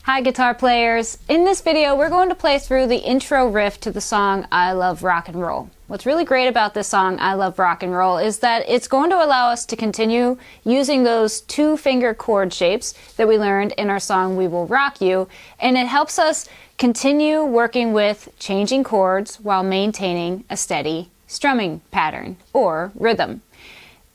Hi guitar players! In this video we're going to play through the intro riff to the song I Love Rock and Roll. What's really great about this song, I Love Rock and Roll, is that it's going to allow us to continue using those two-finger chord shapes that we learned in our song We Will Rock You, and it helps us continue working with changing chords while maintaining a steady strumming pattern or rhythm.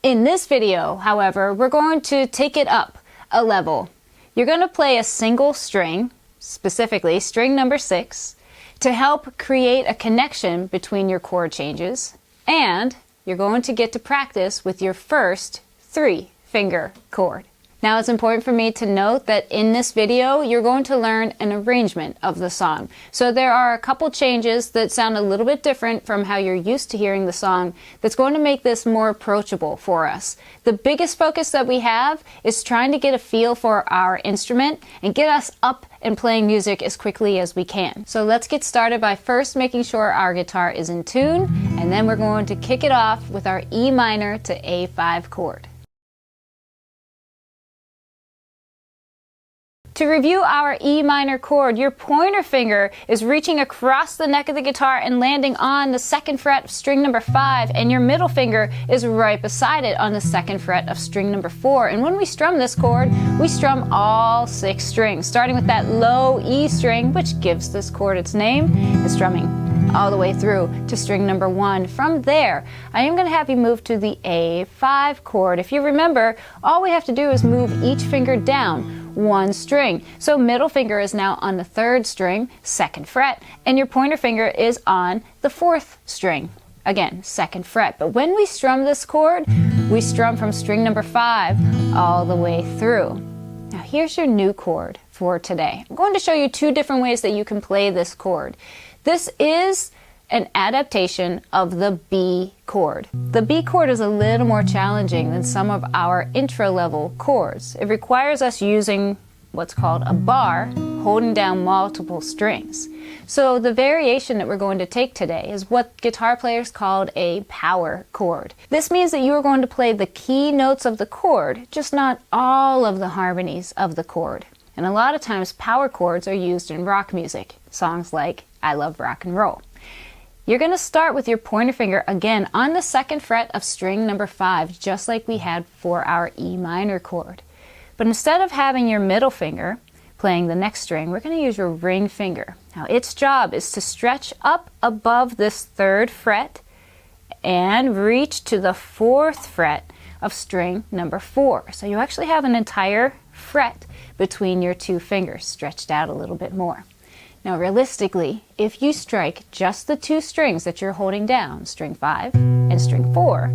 In this video, however, we're going to take it up a level. You're going to play a single string, specifically string number 6, to help create a connection between your chord changes, and you're going to get to practice with your first 3-finger chord. Now it's important for me to note that in this video you're going to learn an arrangement of the song. So there are a couple changes that sound a little bit different from how you're used to hearing the song that's going to make this more approachable for us. The biggest focus that we have is trying to get a feel for our instrument and get us up and playing music as quickly as we can. So let's get started by first making sure our guitar is in tune, and then we're going to kick it off with our E minor to A5 chord. To review our E minor chord, your pointer finger is reaching across the neck of the guitar and landing on the 2nd fret of string number 5, and your middle finger is right beside it on the 2nd fret of string number 4. And when we strum this chord, we strum all 6 strings, starting with that low E string, which gives this chord its name, and strumming all the way through to string number 1. From there, I am going to have you move to the A5 chord. If you remember, all we have to do is move each finger down 1 string. So middle finger is now on the 3rd string, 2nd fret, and your pointer finger is on the 4th string. Again, 2nd fret. But when we strum this chord, we strum from string number 5 all the way through. Now here's your new chord for today. I'm going to show you 2 different ways that you can play this chord. This is an adaptation of the B chord. The B chord is a little more challenging than some of our intro level chords. It requires us using what's called a bar, holding down multiple strings. So the variation that we're going to take today is what guitar players called a power chord. This means that you are going to play the key notes of the chord, just not all of the harmonies of the chord. And a lot of times power chords are used in rock music, songs like I Love Rock and Roll. You're going to start with your pointer finger again on the 2nd fret of string number 5, just like we had for our E minor chord. But instead of having your middle finger playing the next string, we're going to use your ring finger. Now its job is to stretch up above this 3rd fret and reach to the 4th fret of string number 4. So you actually have an entire fret between your 2 fingers, stretched out a little bit more. Now realistically, if you strike just the 2 strings that you're holding down, string 5 and string 4,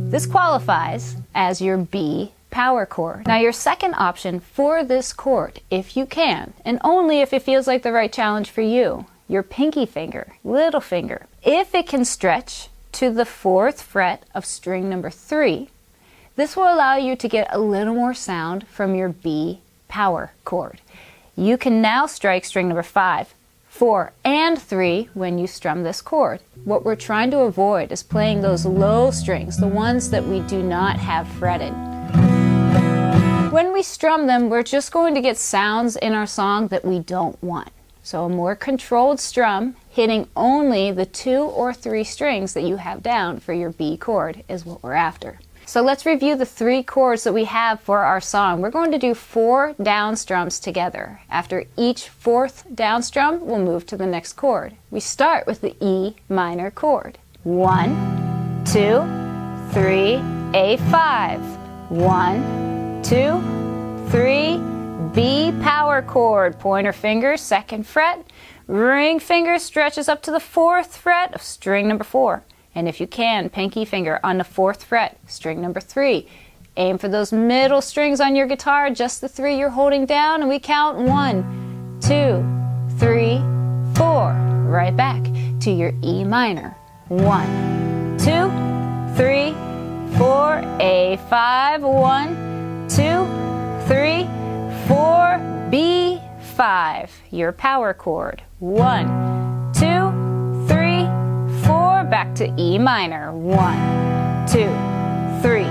this qualifies as your B power chord. Now your second option for this chord, if you can, and only if it feels like the right challenge for you, your pinky finger, little finger, if it can stretch to the 4th fret of string number 3, this will allow you to get a little more sound from your B power chord. You can now strike string number 5, 4, and 3 when you strum this chord. What we're trying to avoid is playing those low strings, the ones that we do not have fretted. When we strum them, we're just going to get sounds in our song that we don't want. So a more controlled strum, hitting only the 2 or 3 strings that you have down for your B chord is what we're after. So let's review the 3 chords that we have for our song. We're going to do 4 down strums together. After each 4th down strum, we'll move to the next chord. We start with the E minor chord. 1, 2, 3, A5. 1, 2, 3, B power chord. Pointer finger, 2nd fret. Ring finger stretches up to the 4th fret of string number 4. And if you can, pinky finger on the 4th fret, string number 3. Aim for those middle strings on your guitar, just the 3 you're holding down, and we count 1, 2, 3, 4. Right back to your E minor. 1, 2, 3, 4, A5. 1, 2, 3, 4, B5. Your power chord. 1, 2, back to E minor. 1, 2, 3,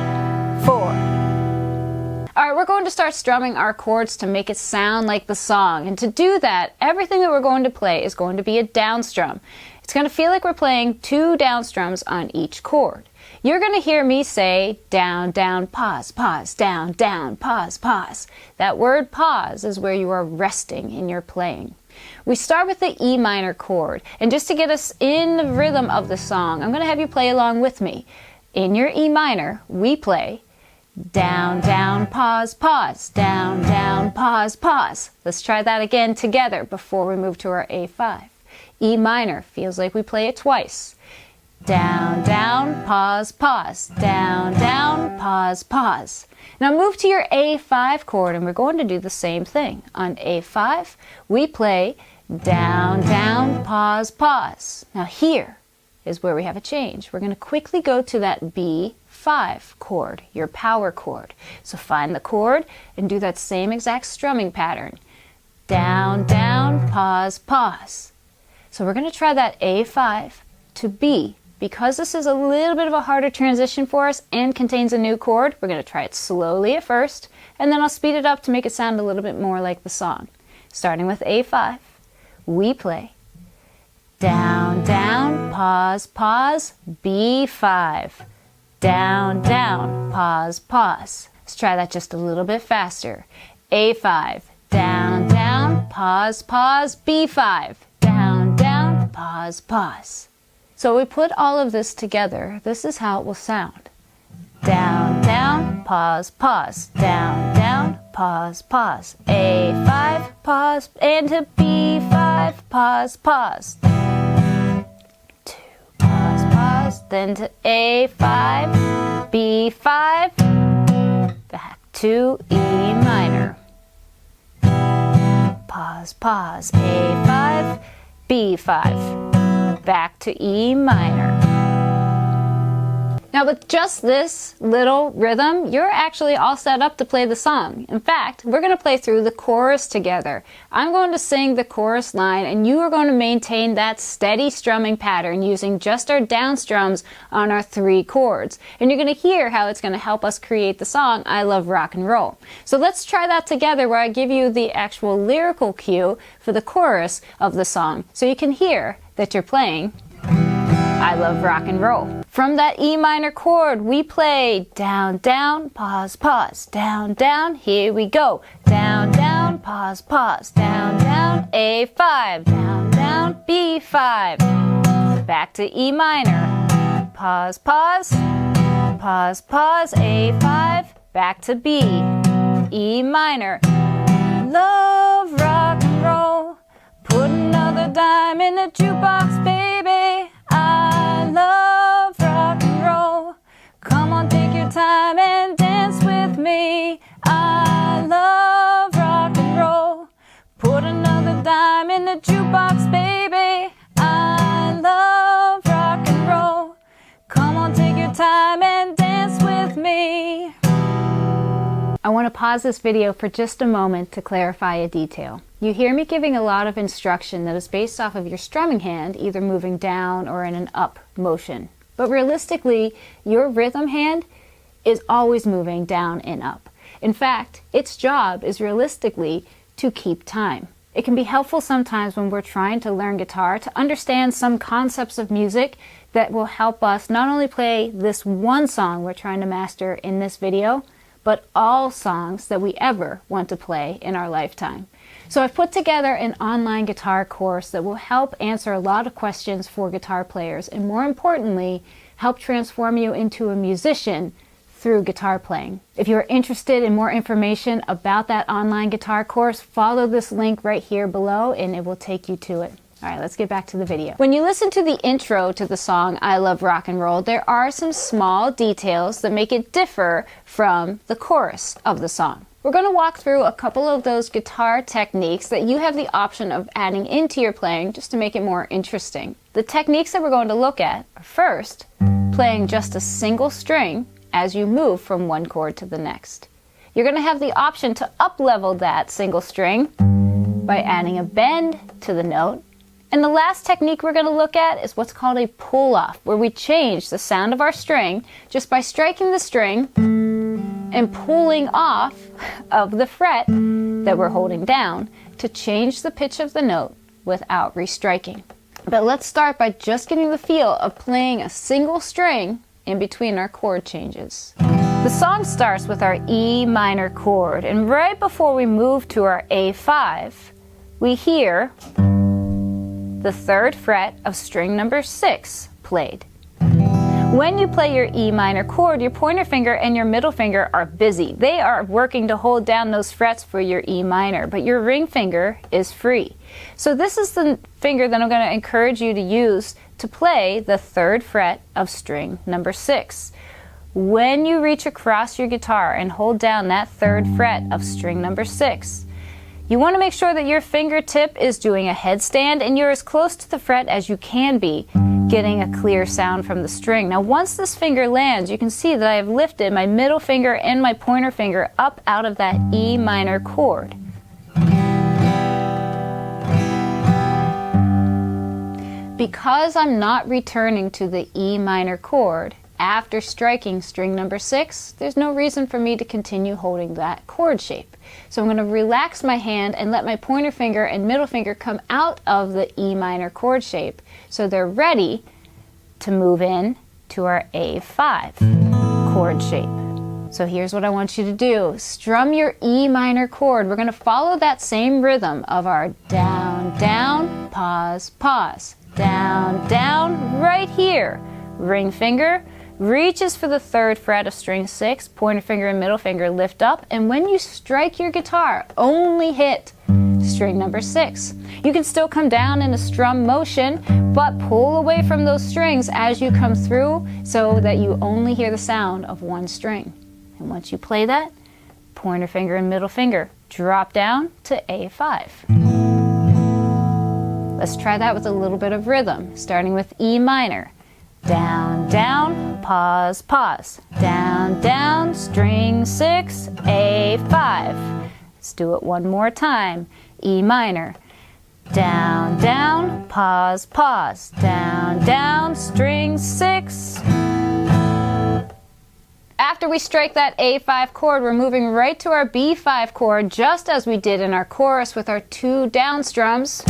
4. All right, we're going to start strumming our chords to make it sound like the song. And to do that, everything that we're going to play is going to be a down strum. It's going to feel like we're playing 2 down strums on each chord. You're going to hear me say down, down, pause, pause, down, down, pause, pause. That word pause is where you are resting in your playing. We start with the E minor chord, and just to get us in the rhythm of the song, I'm going to have you play along with me. In your E minor, we play down, down, pause, pause, down, down, pause, pause. Let's try that again together before we move to our A5. E minor feels like we play it twice. Down, down, pause, pause, down, down, pause, pause. Now move to your A5 chord, and we're going to do the same thing. On A5, we play down, down, pause, pause. Now here is where we have a change. We're going to quickly go to that B5 chord, your power chord. So find the chord and do that same exact strumming pattern. Down, down, pause, pause. So we're going to try that A5 to B. Because this is a little bit of a harder transition for us and contains a new chord, we're going to try it slowly at first, and then I'll speed it up to make it sound a little bit more like the song. Starting with A5, we play down, down, pause, pause, B5. Down, down, pause, pause. Let's try that just a little bit faster. A5, down, down, pause, pause, B5. Down, down, pause, pause. So we put all of this together. This is how it will sound. Down, down, pause, pause. Down, down, pause, pause. A5, pause, and to B5, pause, pause. 2, pause, pause. Then to A5, B5, back to E minor. Pause, pause. A5, B5. Back to E minor. Now with just this little rhythm, you're actually all set up to play the song. In fact, we're going to play through the chorus together. I'm going to sing the chorus line, and you are going to maintain that steady strumming pattern using just our down strums on our 3 chords. And you're going to hear how it's going to help us create the song, I Love Rock and Roll. So let's try that together, where I give you the actual lyrical cue for the chorus of the song, so you can hear that you're playing I Love Rock and Roll. From that E minor chord, we play down, down, pause, pause, down, down, here we go. Down, down, pause, pause, down, down, A5, down, down, B5, back to E minor, pause, pause, pause, pause, A5, back to B, E minor, love rock and roll, put another dime in the jukebox, baby. I love rock and roll. Come on, take your time and dance with me. I love rock and roll. Put another dime in the jukebox, baby. I love rock and roll. Come on, take your time and dance with me. I want to pause this video for just a moment to clarify a detail. You hear me giving a lot of instruction that is based off of your strumming hand, either moving down or in an up motion. But realistically, your rhythm hand is always moving down and up. In fact, its job is realistically to keep time. It can be helpful sometimes when we're trying to learn guitar to understand some concepts of music that will help us not only play this one song we're trying to master in this video, but all songs that we ever want to play in our lifetime. So I've put together an online guitar course that will help answer a lot of questions for guitar players, and more importantly, help transform you into a musician through guitar playing. If you're interested in more information about that online guitar course, follow this link right here below and it will take you to it. All right, let's get back to the video. When you listen to the intro to the song I Love Rock and Roll, there are some small details that make it differ from the chorus of the song. We're going to walk through a couple of those guitar techniques that you have the option of adding into your playing just to make it more interesting. The techniques that we're going to look at are first, playing just a single string as you move from one chord to the next. You're going to have the option to up-level that single string by adding a bend to the note. And the last technique we're going to look at is what's called a pull-off, where we change the sound of our string just by striking the string and pulling off of the fret that we're holding down to change the pitch of the note without restriking. But let's start by just getting the feel of playing a single string in between our chord changes. The song starts with our E minor chord, and right before we move to our A5, we hear the 3rd fret of string number 6 played. When you play your E minor chord, your pointer finger and your middle finger are busy. They are working to hold down those frets for your E minor, but your ring finger is free. So this is the finger that I'm going to encourage you to use to play the 3rd fret of string number 6. When you reach across your guitar and hold down that 3rd fret of string number 6, you want to make sure that your fingertip is doing a headstand and you're as close to the fret as you can be, getting a clear sound from the string. Now once this finger lands, you can see that I have lifted my middle finger and my pointer finger up out of that E minor chord. Because I'm not returning to the E minor chord after striking string number 6, there's no reason for me to continue holding that chord shape. So I'm going to relax my hand and let my pointer finger and middle finger come out of the E minor chord shape so they're ready to move in to our A5 chord shape. So here's what I want you to do. Strum your E minor chord. We're going to follow that same rhythm of our down, down, pause, pause, down, down, right here. Ring finger reaches for the 3rd fret of string 6, pointer finger and middle finger lift up, and when you strike your guitar, only hit string number 6. You can still come down in a strum motion, but pull away from those strings as you come through so that you only hear the sound of one string. And once you play that, pointer finger and middle finger drop down to A5. Let's try that with a little bit of rhythm, starting with E minor. Down, down, pause, pause. Down, down, string 6, A5. Let's do it one more time. E minor. Down, down, pause, pause. Down, down, string 6. After we strike that A5 chord, we're moving right to our B5 chord, just as we did in our chorus with our 2 down strums.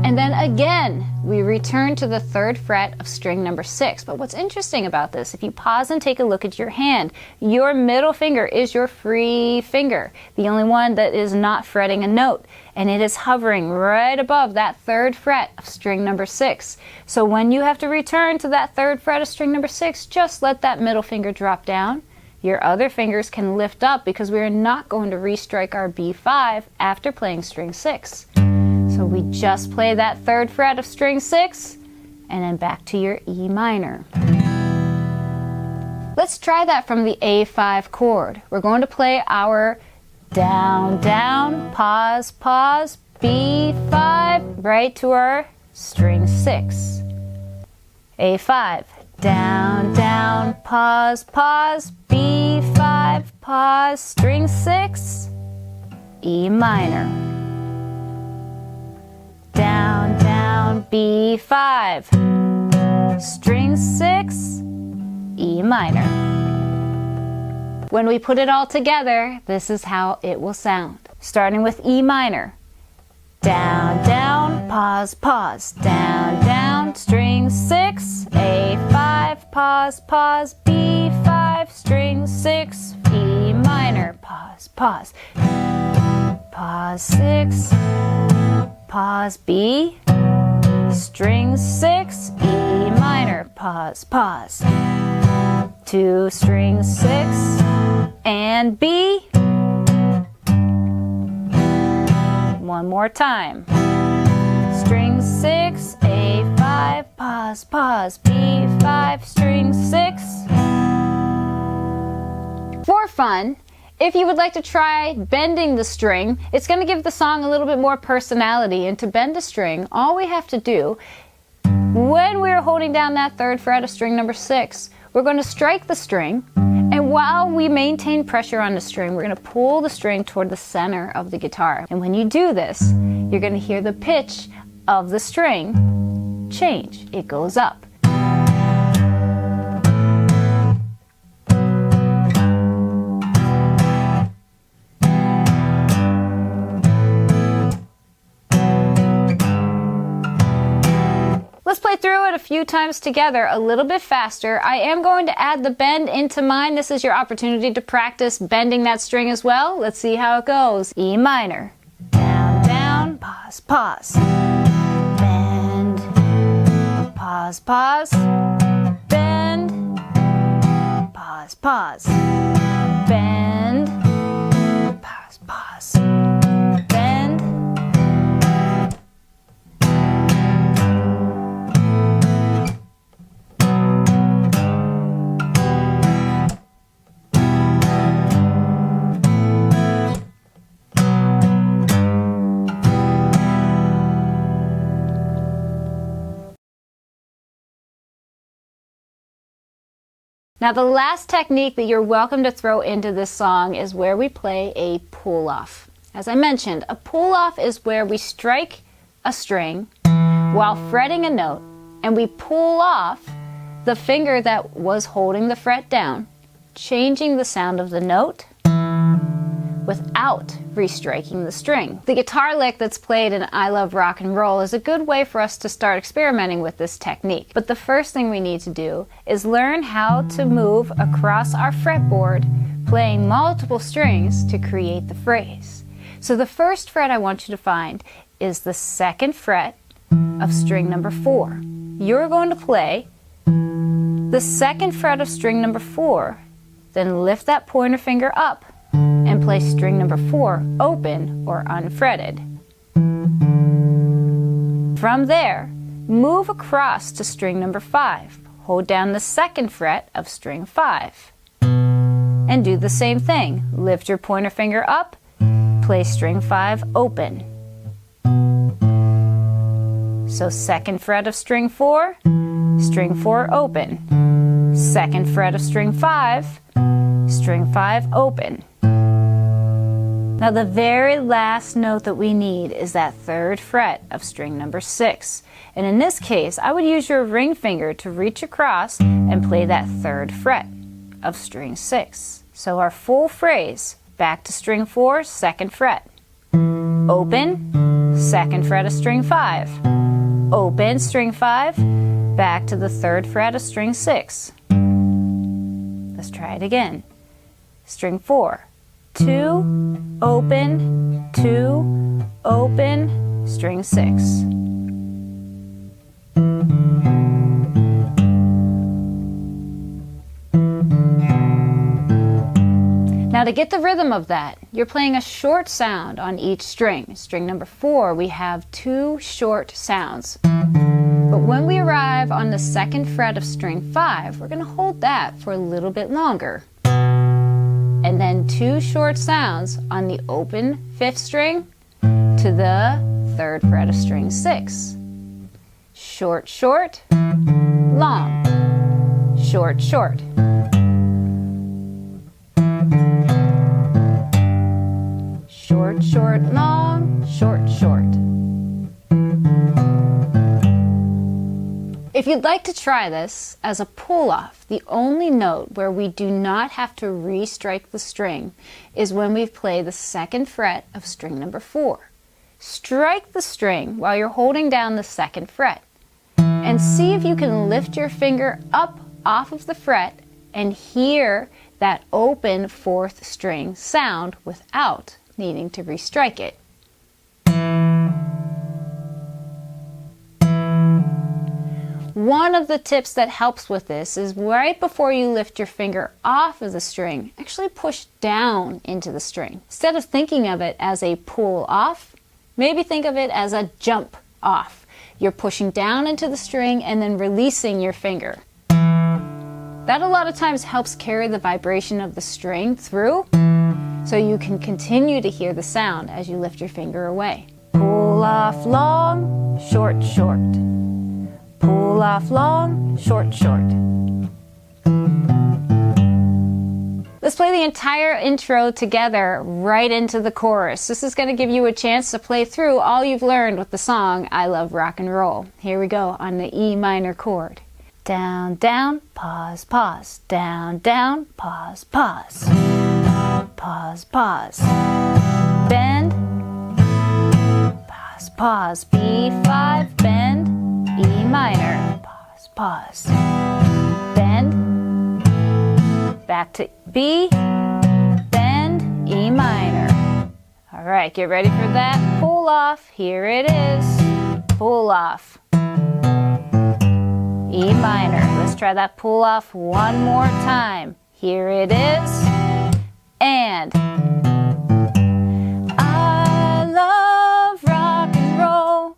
And then again, we return to the 3rd fret of string number 6. But what's interesting about this, if you pause and take a look at your hand, your middle finger is your free finger, the only one that is not fretting a note. And it is hovering right above that 3rd fret of string number 6. So when you have to return to that 3rd fret of string number 6, just let that middle finger drop down. Your other fingers can lift up because we are not going to restrike our B5 after playing string 6. So we just play that 3rd fret of string 6 and then back to your E minor. Let's try that from the A5 chord. We're going to play our down, down, pause, pause, B5, right to our string 6. A5, down, down, pause, pause, B5, pause, string 6, E minor. Down, down, B5, string 6, E minor. When we put it all together, this is how it will sound. Starting with E minor. Down, down, pause, pause. Down, down, string 6, A5, pause, pause, B5, string 6, E minor, pause, pause. Pause 6, pause B, string 6, E minor, pause, pause. 2, string 6, and B. One more time. String 6, A5, pause, pause, B5, string 6. For fun, if you would like to try bending the string, it's going to give the song a little bit more personality. And to bend a string, all we have to do, when we're holding down that 3rd fret of string number 6, we're going to strike the string, and while we maintain pressure on the string, we're going to pull the string toward the center of the guitar. And when you do this, you're going to hear the pitch of the string change. It goes up. few times together a little bit faster. I am going to add the bend into mine. This is your opportunity to practice bending that string as well. Let's see how it goes. E minor. Down, down, pause, pause. Bend, pause, pause. Bend, pause, pause. Bend, pause, pause. Bend. Now the last technique that you're welcome to throw into this song is where we play a pull-off. As I mentioned, a pull-off is where we strike a string while fretting a note and we pull off the finger that was holding the fret down, changing the sound of the note without restriking the string. The guitar lick that's played in I Love Rock and Roll is a good way for us to start experimenting with this technique. But the first thing we need to do is learn how to move across our fretboard, playing multiple strings to create the phrase. So the first fret I want you to find is the second fret of string number 4. You're going to play the second fret of string number 4, then lift that pointer finger up and play string number 4 open or unfretted. From there, move across to string number 5. Hold down the second fret of string 5. And do the same thing. Lift your pointer finger up, play string 5 open. So second fret of string 4, string 4 open. Second fret of string 5, string 5 open. Now the very last note that we need is that third fret of string number 6. And in this case, I would use your ring finger to reach across and play that third fret of string 6. So our full phrase, back to string 4, second fret. Open, second fret of string 5. Open, string 5, back to the third fret of string 6. Let's try it again. String 4. 2, open, 2, open, string 6. Now to get the rhythm of that, you're playing a short sound on each string. String number 4, we have 2 short sounds. But when we arrive on the second fret of string 5, we're going to hold that for a little bit longer. And then 2 short sounds on the open 5th string to the 3rd fret of string 6. Short, short, long. Short, short. Short, short, long, short, short. If you'd like to try this as a pull-off, the only note where we do not have to re-strike the string is when we play the second fret of string number 4. Strike the string while you're holding down the second fret and see if you can lift your finger up off of the fret and hear that open 4th string sound without needing to re-strike it. One of the tips that helps with this is right before you lift your finger off of the string, actually push down into the string. Instead of thinking of it as a pull off, maybe think of it as a jump off. You're pushing down into the string and then releasing your finger. That a lot of times helps carry the vibration of the string through, so you can continue to hear the sound as you lift your finger away. Pull off long, short, short. Pull off long, short, short. Let's play the entire intro together right into the chorus. This is going to give you a chance to play through all you've learned with the song I Love Rock and Roll. Here we go on the E minor chord. Down, down, pause, pause. Down, down, pause, pause. Pause, pause. Bend. Pause, pause. B5, bend. E minor. Pause, pause. Bend, back to B, bend, E minor. All right, get ready for that pull off. Here it is, pull off. E minor. Let's try that pull off one more time. Here it is, and I love rock and roll.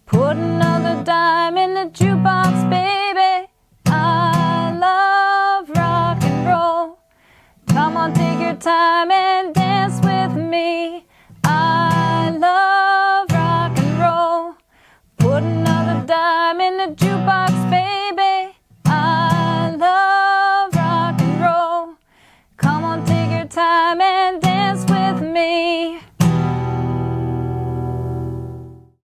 Put another dime in the jukebox, baby. I love rock and roll. Come on, take your time and dance with me. I love rock and roll. Put another dime in the jukebox.